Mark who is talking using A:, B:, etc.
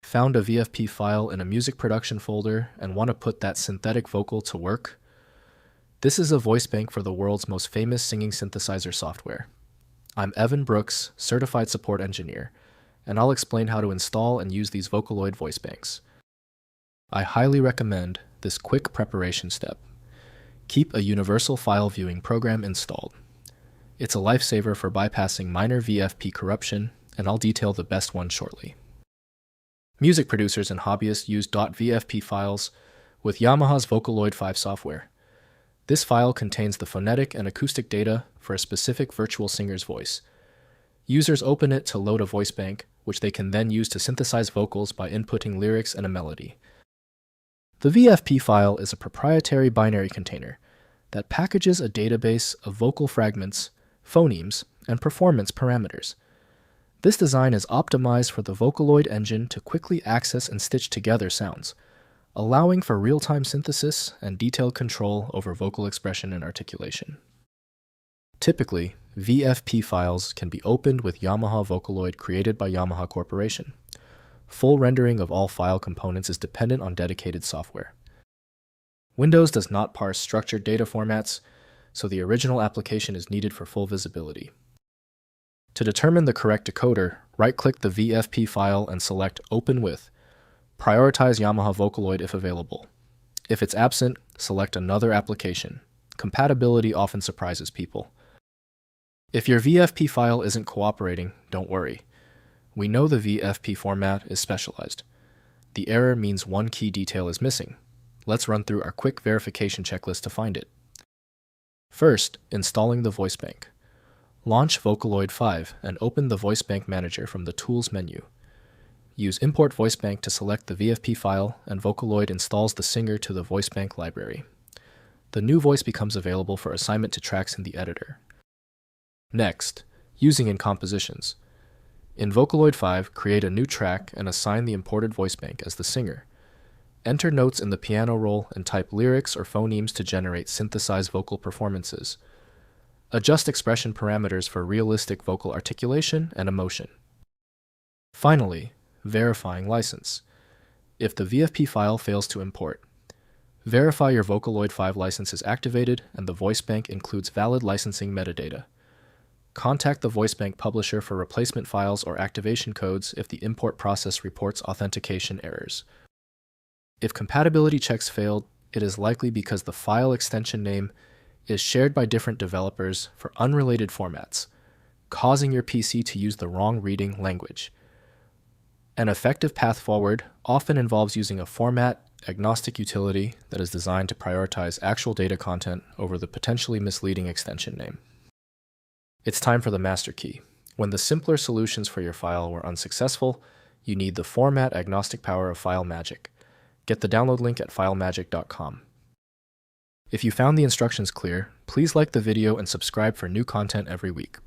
A: Found a VFP file in a music production folder and want to put that synthetic vocal to work? This is a Voicebank for the world's most famous singing synthesizer software. I'm Evan Brooks, Certified Support Engineer, and I'll explain how to install and use these Vocaloid Voicebanks. I highly recommend this quick preparation step. Keep a universal file viewing program installed. It's a lifesaver for bypassing minor VFP corruption, and I'll detail the best one shortly. Music producers and hobbyists use .vfp files with Yamaha's Vocaloid 5 software. This file contains the phonetic and acoustic data for a specific virtual singer's voice. Users open it to load a voice bank, which they can then use to synthesize vocals by inputting lyrics and a melody. The VFP file is a proprietary binary container that packages a database of vocal fragments, phonemes, and performance parameters. This design is optimized for the Vocaloid engine to quickly access and stitch together sounds, allowing for real-time synthesis and detailed control over vocal expression and articulation. Typically, VFP files can be opened with Yamaha Vocaloid created by Yamaha Corporation. Full rendering of all file components is dependent on dedicated software. Windows does not parse structured data formats, so the original application is needed for full visibility. To determine the correct decoder, right-click the VFP file and select Open With. Prioritize Yamaha Vocaloid if available. If it's absent, select another application. Compatibility often surprises people. If your VFP file isn't cooperating, don't worry. We know the VFP format is specialized. The error means one key detail is missing. Let's run through our quick verification checklist to find it. First, installing the Voicebank. Launch Vocaloid 5 and open the Voicebank Manager from the Tools menu. Use Import Voicebank to select the VFP file, and Vocaloid installs the singer to the Voicebank library. The new voice becomes available for assignment to tracks in the editor. Next, using in compositions. In Vocaloid 5, create a new track and assign the imported Voicebank as the singer. Enter notes in the piano roll and type lyrics or phonemes to generate synthesized vocal performances. Adjust expression parameters for realistic vocal articulation and emotion. Finally, verifying license. If the VFP file fails to import, verify your Vocaloid 5 license is activated and the Voicebank includes valid licensing metadata. Contact the Voicebank publisher for replacement files or activation codes if the import process reports authentication errors. If compatibility checks failed, it is likely because the file extension name is shared by different developers for unrelated formats, causing your PC to use the wrong reading language. An effective path forward often involves using a format-agnostic utility that is designed to prioritize actual data content over the potentially misleading extension name. It's time for the master key. When the simpler solutions for your file were unsuccessful, you need the format-agnostic power of FileMagick. Get the download link at filemagick.com. If you found the instructions clear, please like the video and subscribe for new content every week.